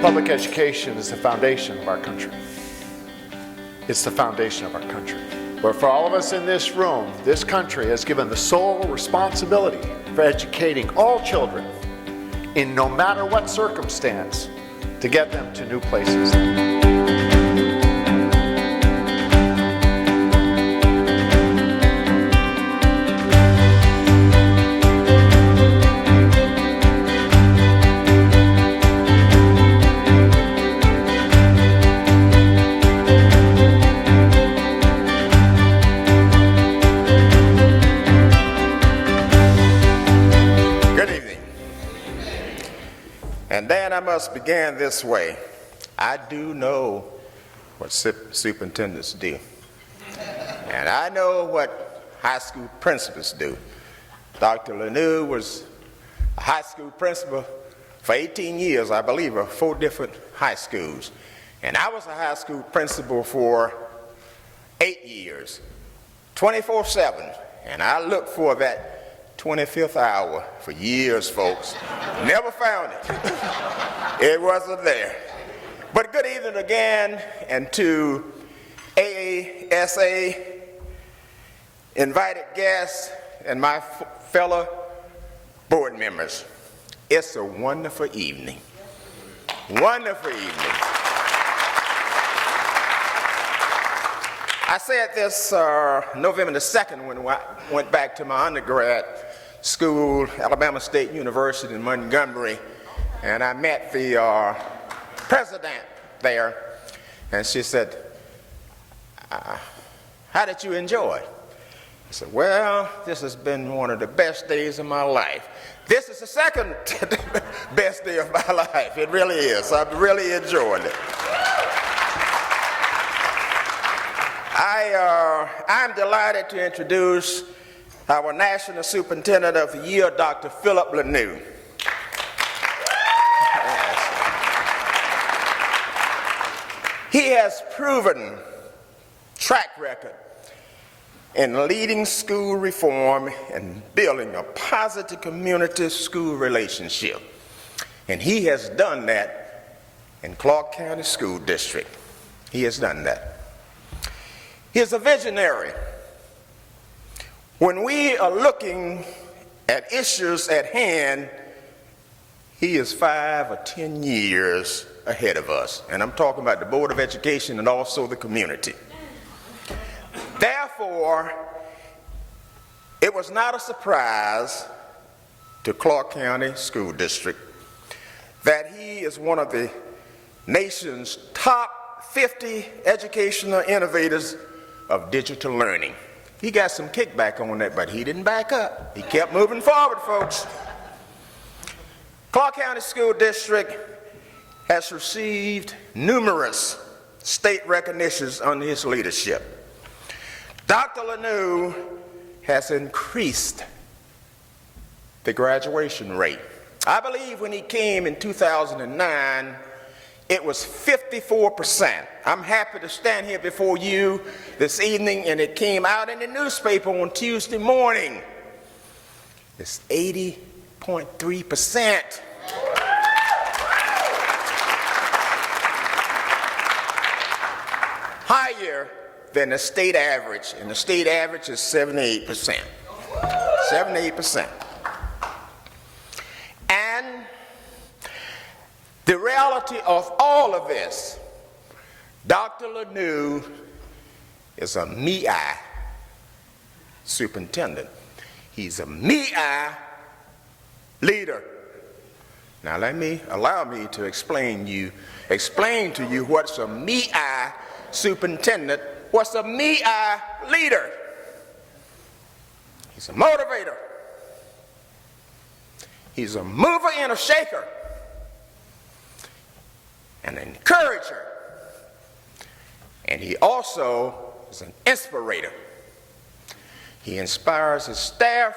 Public education is the foundation of our country. It's the foundation of our country. But for all of us in this room, this country has given the sole responsibility for educating all children in no matter what circumstance to get them to new places. And then I must begin this way. I do know what superintendents do. And I know what high school principals do. Dr. Lanou was a high school principal for 18 years, I believe, of 4 different high schools. And I was a high school principal for 8 years, 24/7. And I looked for that 25th hour for years, folks. Never found it. It wasn't there. But good evening again, and to AASA, invited guests, and my fellow board members. It's a wonderful evening. Wonderful evening. I said this November the 2nd when I went back to my undergrad school, Alabama State University in Montgomery, and I met the president there, and she said, how did you enjoy it? I said, well, this has been one of the best days of my life. This is the second best day of my life. It really is. I've really enjoyed it. I'm delighted to introduce our National Superintendent of the Year, Dr. Philip Lanou. He has proven track record in leading school reform and building a positive community school relationship. And he has done that in Clark County School District. He has done that. He is a visionary. When we are looking at issues at hand, he is 5 or 10 years ahead of us. And I'm talking about the Board of Education and also the community. Therefore, it was not a surprise to Clark County School District that he is one of the nation's top 50 educational innovators of digital learning. He got some kickback on that, but he didn't back up. He kept moving forward, folks. Clark County School District has received numerous state recognitions under his leadership. Dr. Lanou has increased the graduation rate. I believe when he came in 2009, it was 54%. I'm happy to stand here before you this evening, and it came out in the newspaper on Tuesday morning. It's 80.3%. Higher than the state average, and the state average is 78%. 78%. And the reality of all of this, Dr. Lanou is a me-I superintendent. He's a me-I leader. Now allow me to explain to you what's a me-I superintendent, what's a me-I leader. He's a motivator. He's a mover and a shaker, an encourager, and he also is an inspirator. He inspires his staff,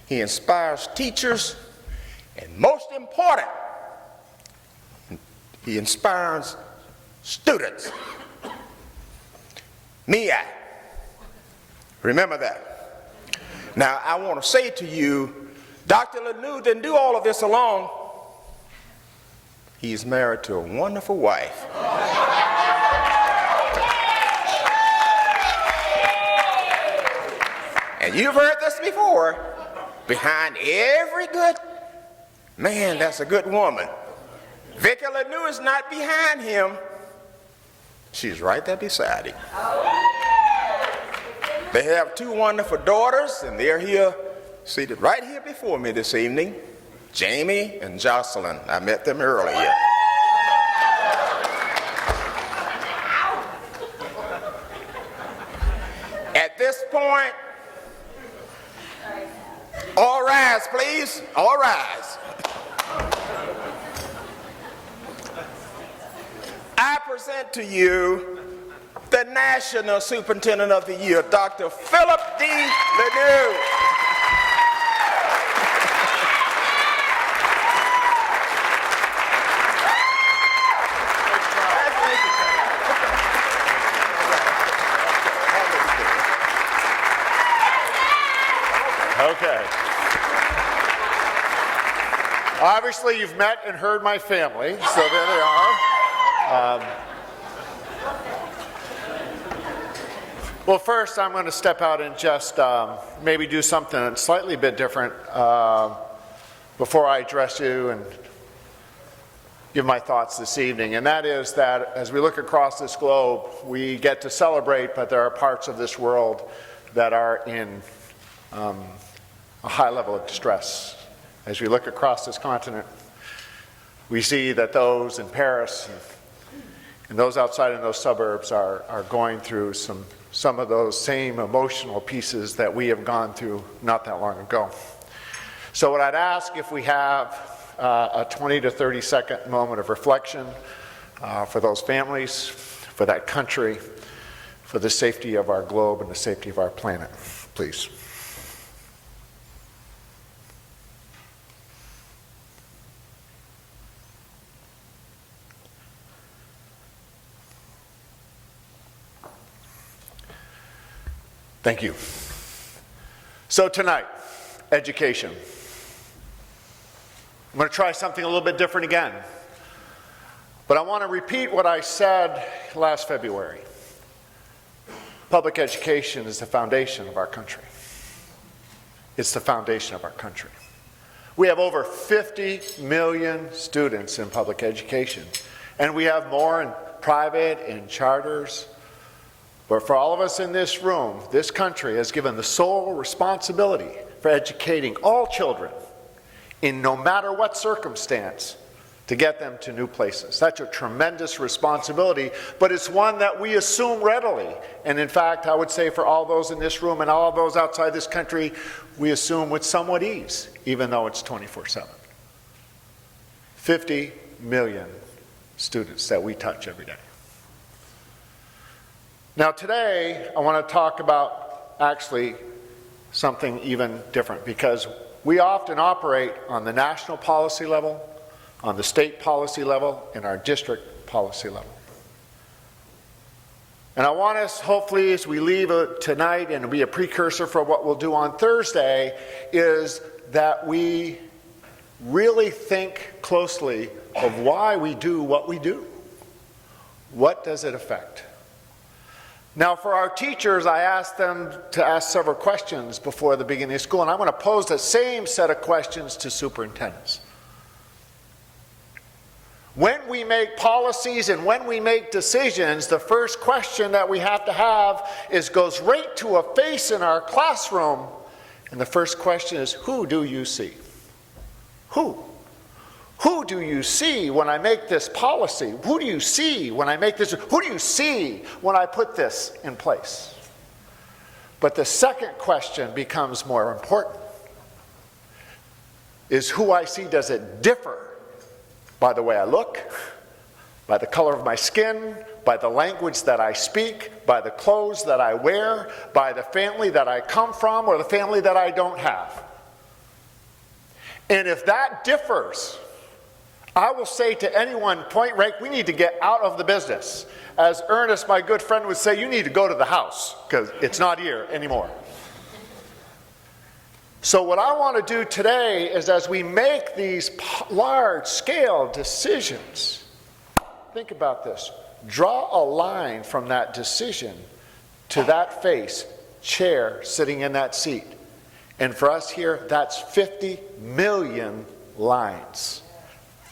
he inspires teachers, and most important, he inspires students. Me-I. Remember that. Now, I want to say to you, Dr. Lanou didn't do all of this alone. He's married to a wonderful wife. And you've heard this before. Behind every good man, that's a good woman. Vicky Lanou is not behind him. She's right there beside him. They have two wonderful daughters, and they're here, seated right here before me this evening. Jamie and Jocelyn. I met them earlier. At this point, all rise, please. All rise. I present to you the National Superintendent of the Year, Dr. Philip D. Lanou. Okay. Obviously, you've met and heard my family, so there they are. Well, first, I'm going to step out and just maybe do something slightly bit different before I address you and give my thoughts this evening. And that is that as we look across this globe, we get to celebrate, but there are parts of this world that are in a high level of distress. As we look across this continent, we see that those in Paris and those outside in those suburbs are going through some of those same emotional pieces that we have gone through not that long ago. So what I'd ask, if we have a 20 to 30 second moment of reflection for those families, for that country, for the safety of our globe and the safety of our planet, please. Thank you. So tonight, education. I'm going to try something a little bit different again. But I want to repeat what I said last February. Public education is the foundation of our country. It's the foundation of our country. We have over 50 million students in public education, and we have more in private and charters. But for all of us in this room, this country has given the sole responsibility for educating all children in no matter what circumstance to get them to new places. That's a tremendous responsibility, but it's one that we assume readily. And in fact, I would say for all those in this room and all of those outside this country, we assume with somewhat ease, even though it's 24/7. 50 million students that we touch every day. Now today, I want to talk about actually something even different, because we often operate on the national policy level, on the state policy level, and our district policy level. And I want us, hopefully, as we leave tonight, and it'll be a precursor for what we'll do on Thursday, is that we really think closely of why we do what we do. What does it affect? Now, for our teachers, I asked them to ask several questions before the beginning of school, and I'm going to pose the same set of questions to superintendents. When we make policies and when we make decisions, the first question that we have to have goes right to a face in our classroom, and the first question is, who do you see? Who? Who do you see when I make this policy? Who do you see when I make this? Who do you see when I put this in place? But the second question becomes more important. Is who I see, does it differ by the way I look, by the color of my skin, by the language that I speak, by the clothes that I wear, by the family that I come from, or the family that I don't have? And if that differs, I will say to anyone point rank, we need to get out of the business. As Ernest, my good friend, would say, you need to go to the house because it's not here anymore. So what I want to do today is, as we make these large-scale decisions, think about this. Draw a line from that decision to that face, chair sitting in that seat. And for us here, that's 50 million lines.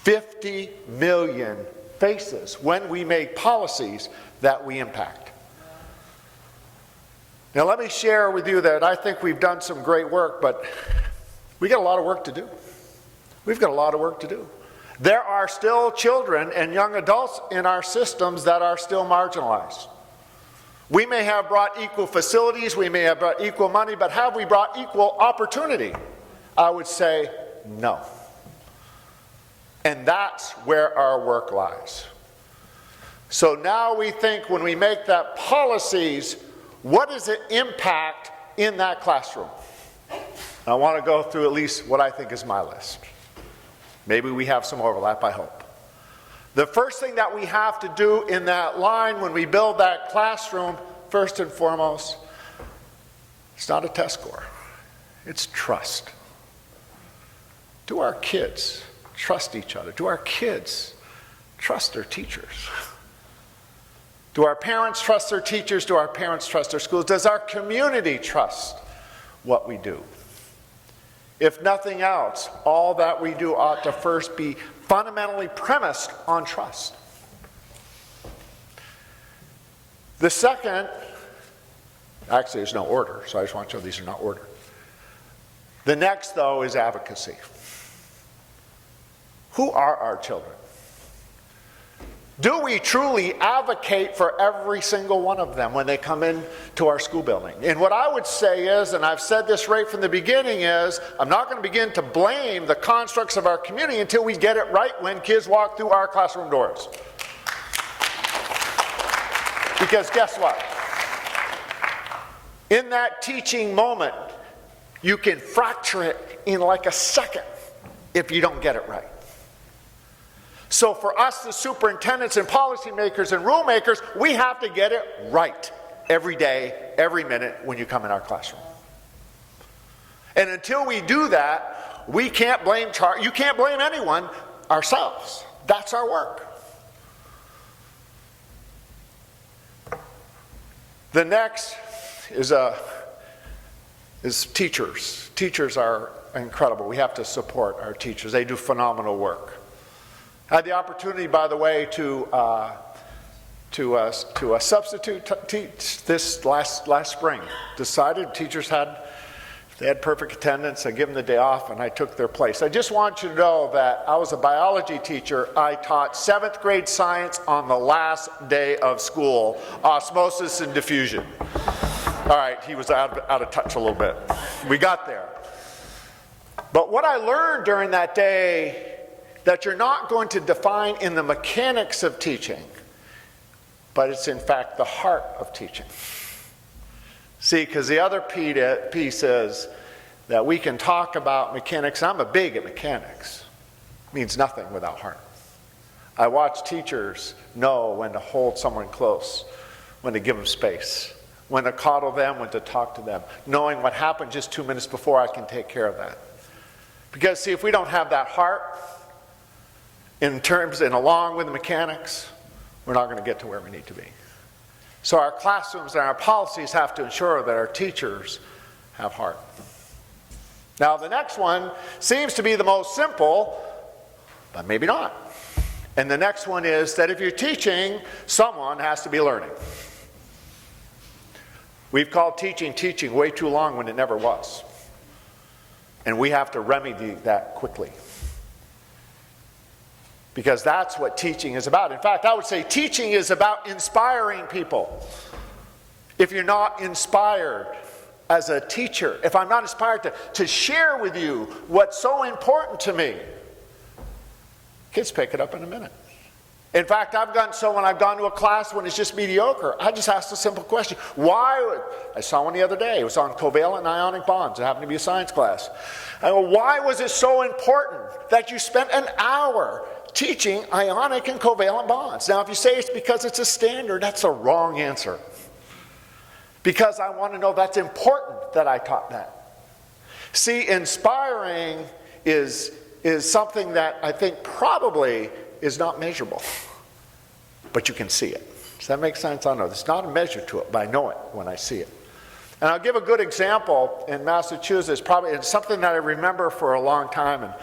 50 million faces when we make policies that we impact. Now let me share with you that I think we've done some great work, but we got a lot of work to do. We've got a lot of work to do. There are still children and young adults in our systems that are still marginalized. We may have brought equal facilities, we may have brought equal money, but have we brought equal opportunity? I would say no. And that's where our work lies. So now we think, when we make that policies, what does it impact in that classroom? I want to go through at least what I think is my list. Maybe we have some overlap, I hope. The first thing that we have to do in that line when we build that classroom, first and foremost, it's not a test score. It's trust. Do our kids trust each other? Do our kids trust their teachers? Do our parents trust their teachers? Do our parents trust their schools? Does our community trust what we do? If nothing else, all that we do ought to first be fundamentally premised on trust. The second, actually there's no order, so I just want to show these are not ordered. The next, though, is advocacy. Who are our children? Do we truly advocate for every single one of them when they come into our school building? And what I would say is, and I've said this right from the beginning, is I'm not going to begin to blame the constructs of our community until we get it right when kids walk through our classroom doors. Because guess what? In that teaching moment, you can fracture it in like a second if you don't get it right. So for us, the superintendents and policymakers and rule makers, we have to get it right every day, every minute when you come in our classroom. And until we do that, we can't blame you can't blame anyone, ourselves. That's our work. The next is teachers. Teachers are incredible. We have to support our teachers. They do phenomenal work. I had the opportunity, by the way, to substitute teach this last spring. Decided teachers they had perfect attendance. I give them the day off, and I took their place. I just want you to know that I was a biology teacher. I taught 7th grade science on the last day of school, osmosis and diffusion. All right, he was out of touch a little bit. We got there. But what I learned during that day, that you're not going to define in the mechanics of teaching, but it's in fact the heart of teaching. See, because the other piece is that we can talk about mechanics. I'm big at mechanics. It means nothing without heart. I watch teachers know when to hold someone close, when to give them space, when to coddle them, when to talk to them, knowing what happened just 2 minutes before I can take care of that. Because see, if we don't have that heart, and along with the mechanics, we're not going to get to where we need to be. So our classrooms and our policies have to ensure that our teachers have heart. Now the next one seems to be the most simple, but maybe not. And the next one is that if you're teaching, someone has to be learning. We've called teaching way too long when it never was. And we have to remedy that quickly. Because that's what teaching is about. In fact, I would say teaching is about inspiring people. If you're not inspired as a teacher, if I'm not inspired to share with you what's so important to me, kids pick it up in a minute. In fact, I've gotten so when I've gone to a class when it's just mediocre, I just asked a simple question. I saw one the other day. It was on covalent ionic bonds. It happened to be a science class. I go, why was it so important that you spent an hour teaching ionic and covalent bonds. Now, if you say it's because it's a standard, that's a wrong answer. Because I want to know that's important that I taught that. See, inspiring is something that I think probably is not measurable, but you can see it. Does that make sense? I don't know. There's not a measure to it, but I know it when I see it. And I'll give a good example in Massachusetts. It's something that I remember for a long time, and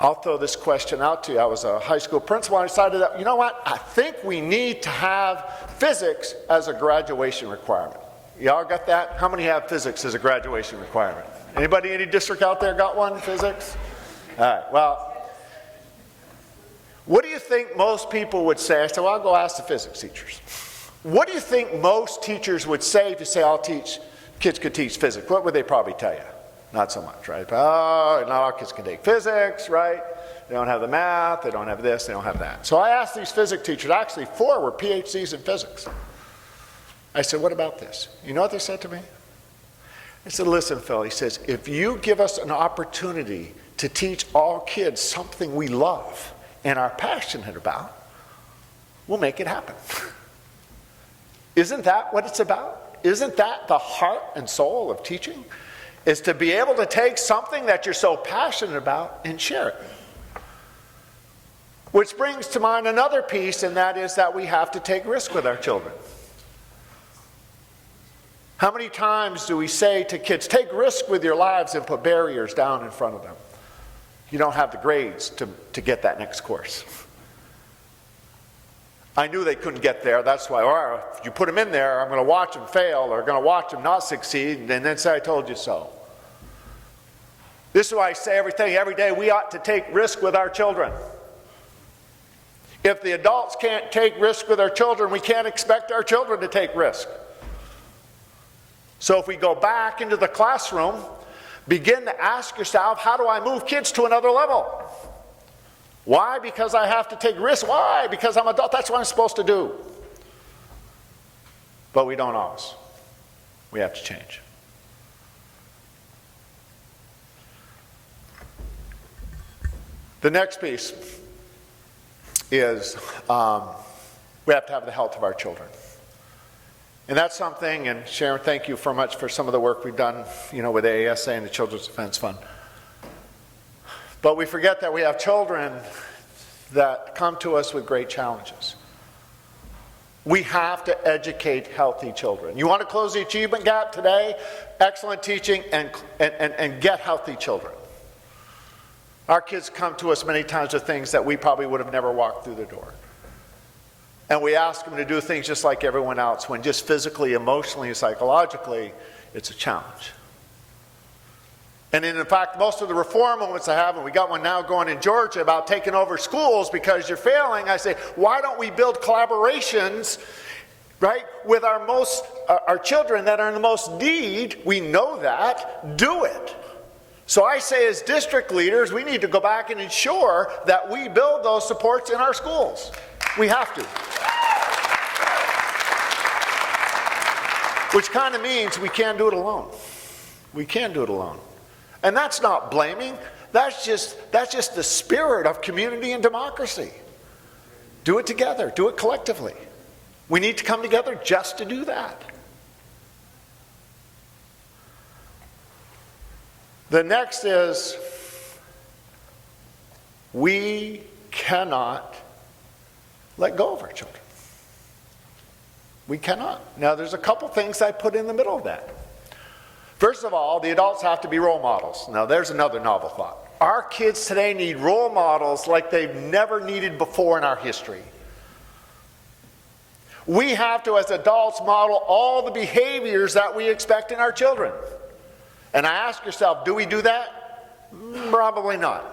I'll throw this question out to you. I was a high school principal, and I decided that, you know what? I think we need to have physics as a graduation requirement. Y'all got that? How many have physics as a graduation requirement? Anybody, any district out there got one, physics? All right, well, what do you think most people would say? I said, well, I'll go ask the physics teachers. What do you think most teachers would say if you say, kids could teach physics? What would they probably tell you? Not so much, right? Oh, not all kids can take physics, right? They don't have the math, they don't have this, they don't have that. So I asked these physics teachers, actually 4 were PhDs in physics. I said, what about this? You know what they said to me? I said, listen, Phil, he says, if you give us an opportunity to teach all kids something we love and are passionate about, we'll make it happen. Isn't that what it's about? Isn't that the heart and soul of teaching? Is to be able to take something that you're so passionate about and share it. Which brings to mind another piece, and that is that we have to take risks with our children. How many times do we say to kids, take risk with your lives and put barriers down in front of them? You don't have the grades to get that next course. I knew they couldn't get there, that's why, or if you put them in there, I'm going to watch them fail, or going to watch them not succeed, and then say, I told you so. This is why I say every day, we ought to take risk with our children. If the adults can't take risk with our children, we can't expect our children to take risk. So if we go back into the classroom, begin to ask yourself, how do I move kids to another level? Why? Because I have to take risks. Why? Because I'm an adult. That's what I'm supposed to do. But we don't always. We have to change. The next piece is we have to have the health of our children. And that's something, and Sharon, thank you so much for some of the work we've done, with AASA and the Children's Defense Fund. But we forget that we have children that come to us with great challenges. We have to educate healthy children. You want to close the achievement gap today? Excellent teaching and get healthy children. Our kids come to us many times with things that we probably would have never walked through the door. And we ask them to do things just like everyone else, when just physically, emotionally, and psychologically, it's a challenge. And in fact, most of the reform movements I have, and we got one now going in Georgia about taking over schools because you're failing, I say, why don't we build collaborations, right, with our children that are in the most need? We know that. Do it. So I say, as district leaders, we need to go back and ensure that we build those supports in our schools. We have to. Which kind of means we can't do it alone. We can't do it alone. And that's not blaming. That's just the spirit of community and democracy. Do it together. Do it collectively. We need to come together just to do that. The next is, we cannot let go of our children. We cannot. Now, there's a couple things I put in the middle of that. First of all, the adults have to be role models. Now, there's another novel thought. Our kids today need role models like they've never needed before in our history. We have to, as adults, model all the behaviors that we expect in our children. And I ask yourself, do we do that? Probably not.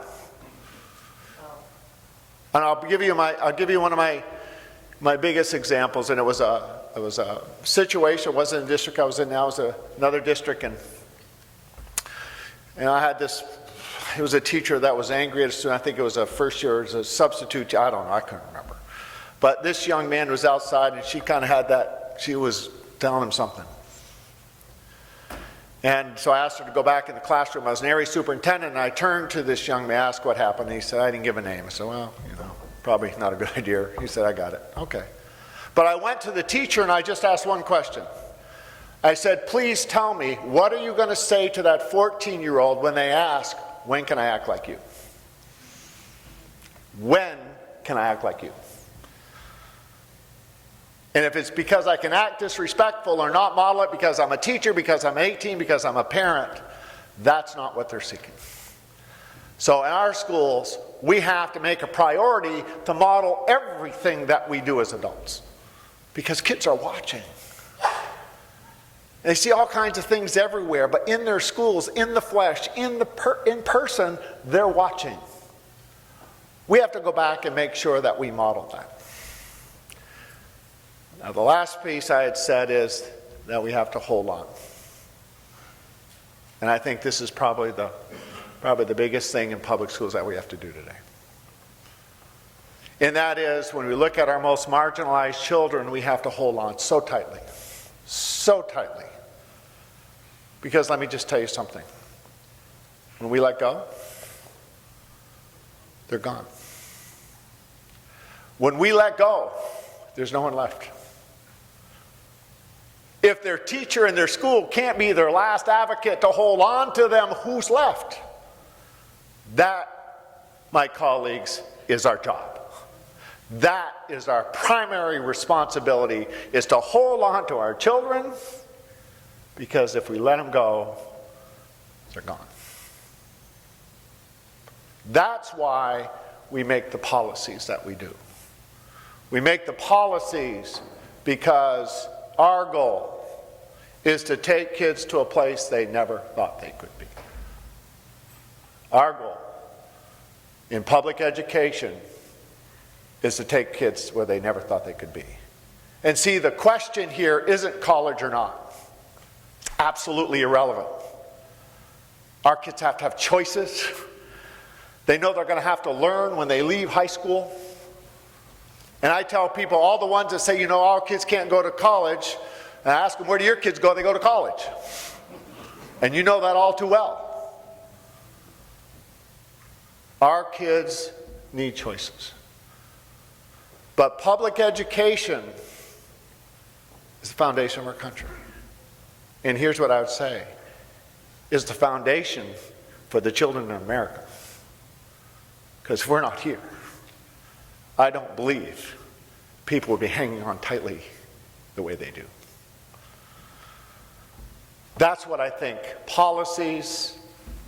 And I'll give you one of my biggest examples, and it was a situation. It wasn't a district I was in now. It was another district, and I had this. It was a teacher that was angry at a student. I think it was a first year, as a substitute. I don't know. I couldn't remember. But this young man was outside, and she kind of had that. She was telling him something. And so I asked her to go back in the classroom. I was an area superintendent, and I turned to this young man, asked what happened. And he said, I didn't give a name. I said, well, probably not a good idea. He said, I got it. Okay. But I went to the teacher, and I just asked one question. I said, please tell me, what are you going to say to that 14-year-old when they ask, when can I act like you? When can I act like you? And if it's because I can act disrespectful or not model it because I'm a teacher, because I'm 18, because I'm a parent, that's not what they're seeking. So in our schools, we have to make a priority to model everything that we do as adults. Because kids are watching. They see all kinds of things everywhere, but in their schools, in the flesh, in person, they're watching. We have to go back and make sure that we model that. Now, the last piece I had said is that we have to hold on. And I think this is probably the biggest thing in public schools that we have to do today. And that is, when we look at our most marginalized children, we have to hold on so tightly. So tightly. Because let me just tell you something. When we let go, they're gone. When we let go, there's no one left. If their teacher in their school can't be their last advocate to hold on to them, who's left? That, my colleagues, is our job. That is our primary responsibility, is to hold on to our children, because if we let them go, they're gone. That's why we make the policies that we do. We make the policies because our goal is to take kids to a place they never thought they could be. Our goal in public education is to take kids where they never thought they could be. And see, the question here isn't college or not. It's absolutely irrelevant. Our kids have to have choices. They know they're going to have to learn when they leave high school. And I tell people, all the ones that say, all kids can't go to college, and I ask them, where do your kids go? They go to college. And you know that all too well. Our kids need choices. But public education is the foundation of our country. And here's what I would say, is the foundation for the children in America. Because if we're not here, I don't believe people would be hanging on tightly the way they do. That's what I think. Policies,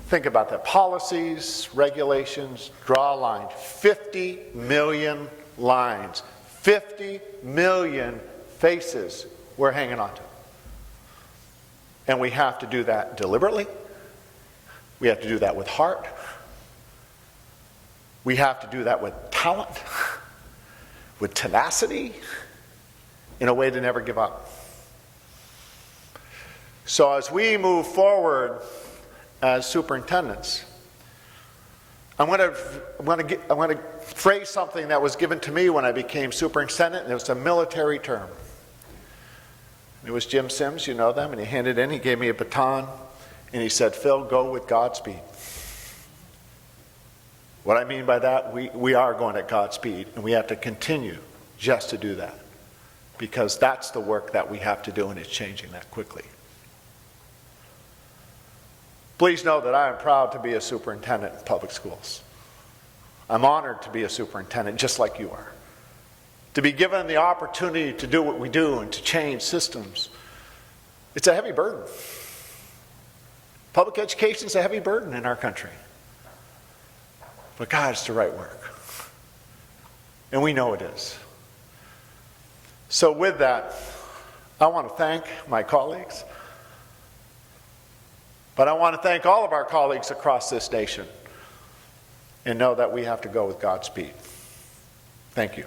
think about that. Policies, regulations, draw a line. 50 million lines. 50 million faces we're hanging on to. And we have to do that deliberately. We have to do that with heart. We have to do that with talent, with tenacity, in a way to never give up. So as we move forward as superintendents, I'm going to phrase something that was given to me when I became superintendent, and it was a military term. It was Jim Sims, you know them, and he handed in, he gave me a baton, and he said, Phil, go with Godspeed. What I mean by that, we are going at Godspeed, and we have to continue just to do that, because that's the work that we have to do, and it's changing that quickly. Please know that I am proud to be a superintendent in public schools. I'm honored to be a superintendent, just like you are. To be given the opportunity to do what we do and to change systems, it's a heavy burden. Public education is a heavy burden in our country. But God, it's the right work. And we know it is. So with that, I want to thank my colleagues. But I want to thank all of our colleagues across this nation and know that we have to go with Godspeed. Thank you.